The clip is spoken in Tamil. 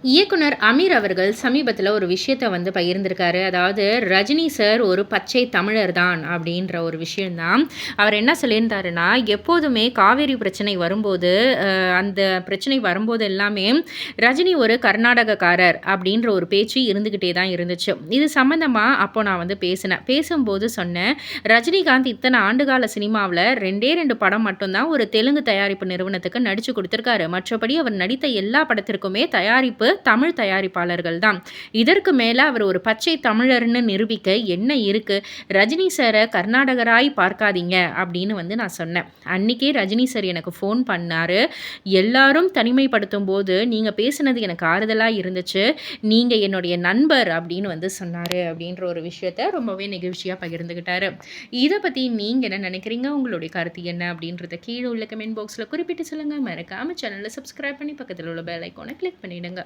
இயக்குனர் அமீர் அவர்கள் சமீபத்தில ஒரு விஷயத்த வந்து பகிர்ந்திருக்காரு. அதாவது ரஜினி சார் ஒரு பச்சை தமிழர் தான் அப்படின்ற ஒரு விஷயம் தான். அவர் என்ன சொல்லியிருந்தாருன்னா, எப்போதுமே காவேரி பிரச்சனை வரும்போது, அந்த பிரச்சனை வரும்போது எல்லாமே ரஜினி ஒரு கர்நாடகக்காரர் அப்படின்ற ஒரு பேச்சு இருந்துகிட்டே தான் இருந்துச்சு. இது சம்மந்தமா அப்போ நான் வந்து பேசினேன். பேசும்போது சொன்னேன், ரஜினிகாந்த் இத்தன ஆண்டுகால சினிமாவுல 2 படம் மட்டும் தான் ஒரு தெலுங்கு தயாரிப்பு நிறுவனத்துக்கு நடிச்சு குடுத்திருக்காரு. மற்றபடி அவர் நடித்த எல்லா படத்திற்குமே தயாரிப்பு தமிழ் தயாரிப்பாளர்கள் தான். இதற்கு மேல அவர் ஒரு பச்சை தமிழர்ன்னு நிரூபிக்க என்ன இருக்கு? ரஜினி சார கர்நாடகராய் பார்க்காதீங்க அப்படின்னு வந்து நான் சொன்னேன். அன்னைக்கே ரஜினி சார் எனக்கு ஃபோன் பண்ணாரு. எல்லாரும் தனிமைப்படுத்தும்போது நீங்க பேசினது எனக்கு ஆறுதலா இருந்துச்சு. நீங்க என்னுடைய நண்பர் அப்படின்னு வந்து சொன்னாரு அப்படின்ற ஒரு விஷயத்த ரொம்பவே நெகிழ்ச்சியா பகிர்ந்துகிட்டாரு. இத பத்தி நீங்க என்ன நினைக்கிறீங்க? உங்களுடைய கருத்து என்ன? அப்படின்றத கீழ உள்ள கமெண்ட் பாக்ஸ்ல குறிப்பிட்டு சொல்லுங்க. மறக்காம சேனல சப்ஸ்கிரைப் பண்ணி பக்கத்துல உள்ள பெல் ஐகான கிளிக் பண்ணிடுங்க.